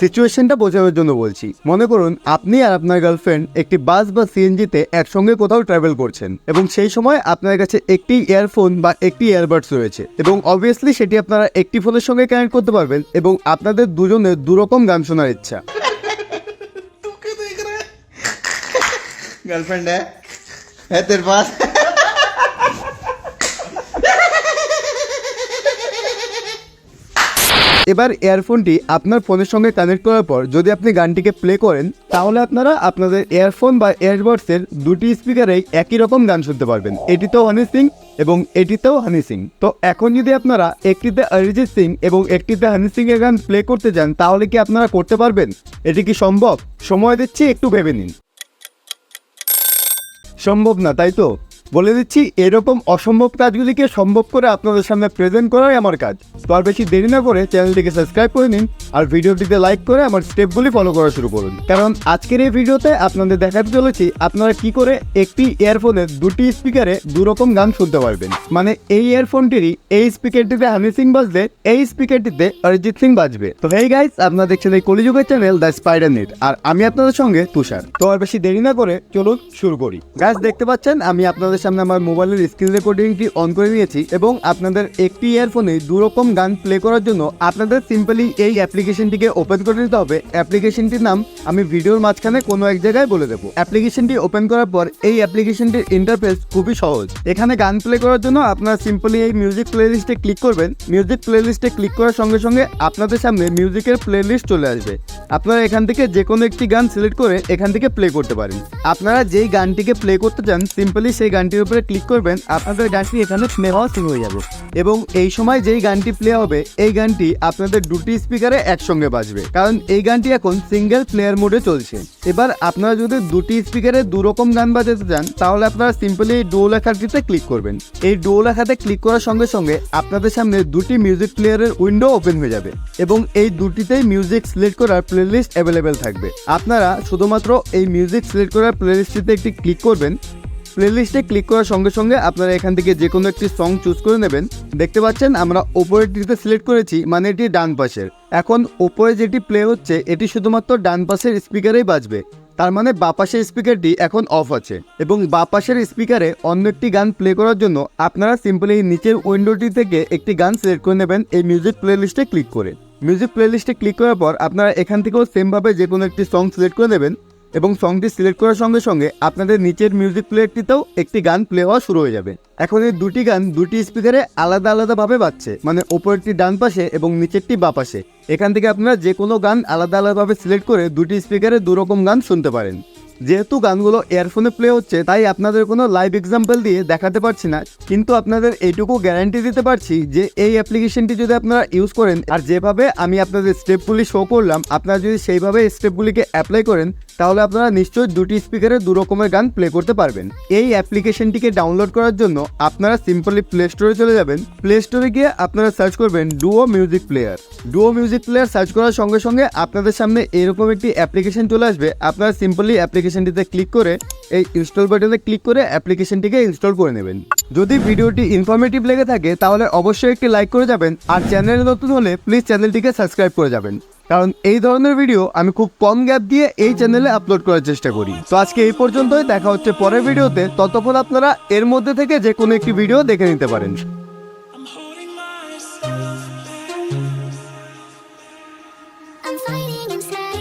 সিচুয়েশনটা বোঝানোর জন্য বলছি। মনে করুন আপনি আর আপনার গার্লফ্রেন্ড একটি বাস বা সিএনজিতে একসঙ্গে কোথাও ট্রাভেল করছেন এবং সেই সময় আপনার কাছে একটি ইয়ারফোন বা একটি ইয়ারবাডস রয়েছে এবং অবভিয়াসলি সেটি আপনারা একটি ফোনের সঙ্গে কানেক্ট করতে পারবেন এবং আপনাদের দুজনের দুরকম গান শোনার ইচ্ছা। गर्लफ्रेंड है तेरे पास? এবার ইয়ারফোনটি আপনার ফোনের সঙ্গে কানেক্ট করার পর যদি আপনি গানটিকে প্লে করেন তাহলে আপনারা আপনাদের ইয়ারফোন বা ইয়ারবাডসের দুটি স্পিকারেই একই রকম গান শুনতে পারবেন। এটিতেও হানি সিং এবং এটিতেও হানি সিং। তো এখন যদি আপনারা একটিতে অরিজিৎ সিং এবং একটিতে হানি সিং এর গান প্লে করতে চান তাহলে কি আপনারা করতে পারবেন? এটি কি সম্ভব? সময় দিচ্ছি, একটু ভেবে নিন। সম্ভব না, তাই তো? বলে দিচ্ছি, এরকম অসম্ভব কাজগুলিকে সম্ভব করে আপনাদের সামনে প্রেজেন্ট করাই আমার কাজ। তো আর বেশি দেরি না করে চ্যানেলটিকে সাবস্ক্রাইব করে নিন আর ভিডিওটিতে লাইক করে আমার স্টেপগুলি ফলো করা শুরু করুন। কারণ আজকের এই ভিডিওতে আপনাদের দেখাতে চলেছি আপনারা কি করে একটি ইয়ারফোনের দুটি স্পিকারে দুরকম গান শুনতে পারবেন। মানে এই ইয়ারফোনটিরই এই স্পিকারটিতে হানি সিং বাজবে, এই স্পিকারটিতে অরিজিৎ সিং বাজবে। তো হেই গাইস, আপনারা দেখছেন এই কলিযুগের চ্যানেল দ্য স্পাইডার নেট আর আমি আপনাদের সঙ্গে তুষার। তো আর বেশি দেরি না করে চলুন শুরু করি। গাইস দেখতে পাচ্ছেন আমি আপনাদের সামনে আমার মোবাইলের স্ক্রিন রেকর্ডিংটি অন করে নিয়েছি এবং আপনাদের একটি ইয়ারফোনে দুরকম গান প্লে করার জন্য আপনাদের সিম্পলি এই অ্যাপ্লিকেশনটিকে ওপেন করে নিতে হবে। অ্যাপ্লিকেশনটির নাম আমি ভিডিওর মাঝখানে কোনো এক জায়গায় বলে দেবো। অ্যাপ্লিকেশনটি ওপেন করার পর এই অ্যাপ্লিকেশনটির ইন্টারফেস খুবই সহজ। এখানে গান প্লে করার জন্য আপনারা সিম্পলি এই মিউজিক প্লেলিস্টে ক্লিক করবেন। মিউজিক প্লেলিস্টে ক্লিক করার সঙ্গে সঙ্গে আপনাদের সামনে মিউজিকের প্লেলিস্ট চলে আসবে। আপনারা এখান থেকে যে কোনো একটি গান সিলেক্ট করে এখান থেকে প্লে করতে পারেন। আপনারা যেই গানটিকে প্লে করতে চান সিম্পলি সেই গানটির উপরে ক্লিক করবেন, আপনাদের গানটি এখানে প্লে হওয়া শুরু হয়ে যাবে এবং এই সময় যেই গানটি প্লে হবে এই গানটি আপনাদের দুটি স্পিকারে একসঙ্গে বাজবে, কারণ এই গানটি এখন সিঙ্গেল প্লেয়ার মোডে চলছে। এবার আপনারা যদি দুটি স্পিকারে দুরকম গান বাজাতে চান তাহলে আপনারা সিম্পলি এই ডুও লেখাটিতে ক্লিক করবেন। এই ডুও লেখাতে ক্লিক করার সঙ্গে সঙ্গে আপনাদের সামনে দুটি মিউজিক প্লেয়ারের উইন্ডো ওপেন হয়ে যাবে এবং এই দুটিতেই মিউজিক সিলেক্ট করার প্লেলিস্ট অ্যাভেলেবেল থাকবে। আপনারা শুধুমাত্র এই মিউজিক সিলেক্ট করার প্লেলিস্টটিতে একটি ক্লিক করবেন। প্লেলিস্টে ক্লিক করার সঙ্গে সঙ্গে আপনারা এখান থেকে যে কোনো একটি সং চুজ করে নেবেন। দেখতে পাচ্ছেন আমরা ওপরেরটিতে সিলেক্ট করেছি, মানে এটি ডান পাশের। এখন ওপরে যেটি প্লে হচ্ছে এটি শুধুমাত্র ডান পাশের স্পিকারেই বাজবে, তার মানে বাঁ পাশের স্পিকারটি এখন অফ আছে এবং বাঁ পাশের স্পিকারে অন্য একটি গান প্লে করার জন্য আপনারা সিম্পলি নিচের উইন্ডোটি থেকে একটি গান সিলেক্ট করে নেবেন এই মিউজিক প্লেলিস্টে ক্লিক করে। মিউজিক প্লেলিস্টে ক্লিক করার পর আপনারা এখান থেকেও সেমভাবে যে কোনো একটি সং সিলেক্ট করে নেবেন এবং সংটি সিলেক্ট করার সঙ্গে সঙ্গে আপনাদের নিচের মিউজিক প্লেয়ারটিতেও একটি গান প্লে হওয়া শুরু হয়ে যাবে। এখন এই দুটি গান দুটি স্পিকারে আলাদা আলাদাভাবে বাজছে, মানে ওপরেরটি ডান পাশে এবং নিচেরটি বাঁ পাশে। এখান থেকে আপনারা যে কোনো গান আলাদা আলাদাভাবে সিলেক্ট করে দুটি স্পিকারে দুরকম গান শুনতে পারেন। যেহেতু গানগুলো ইয়ারফোনে প্লে হচ্ছে তাই আপনাদের কোনো লাইভ এক্সাম্পল দিয়ে দেখাতে পারছি না, কিন্তু আপনাদের এইটুকু গ্যারান্টি দিতে পারছি যে এই অ্যাপ্লিকেশনটি যদি আপনারা ইউজ করেন আর যেভাবে আমি আপনাদের স্টেপগুলি শো করলাম আপনারা যদি সেইভাবে স্টেপগুলিকে অ্যাপ্লাই করেন তাহলে আপনারা নিশ্চয়ই দুটি স্পিকারে দু রকমের গান প্লে করতে পারবেন। এই অ্যাপ্লিকেশনটিকে ডাউনলোড করার জন্য আপনারা সিম্পলি প্লে স্টোরে চলে যাবেন। প্লে স্টোরে গিয়ে আপনারা সার্চ করবেন duo music player. Duo music player search করার সঙ্গে সঙ্গে আপনাদের সামনে এরকম একটি অ্যাপ্লিকেশন চলে আসবে। আপনারা সিম্পলি অ্যাপ্লিকেশনটিতে ক্লিক করে এই ইনস্টল বাটনে ক্লিক করে অ্যাপ্লিকেশনটিকে ইনস্টল করে নেবেন। যদি ভিডিওটি ইনফরমেটিভ লেগে থাকে তাহলে অবশ্যই একটি লাইক করে যাবেন আর চ্যানেলে নতুন হলে প্লিজ চ্যানেলটিকে সাবস্ক্রাইব করে যাবেন, কারণ এই ধরনের ভিডিও আমি খুব কম গ্যাপ দিয়ে এই চ্যানেলে আপলোড করার চেষ্টা করি। তো আজকে এই পর্যন্তই, দেখা হচ্ছে পরের ভিডিওতে। ততক্ষণ আপনারা এর মধ্যে থেকে যে কোনো একটি ভিডিও দেখে নিতে পারেন। I'm fighting inside.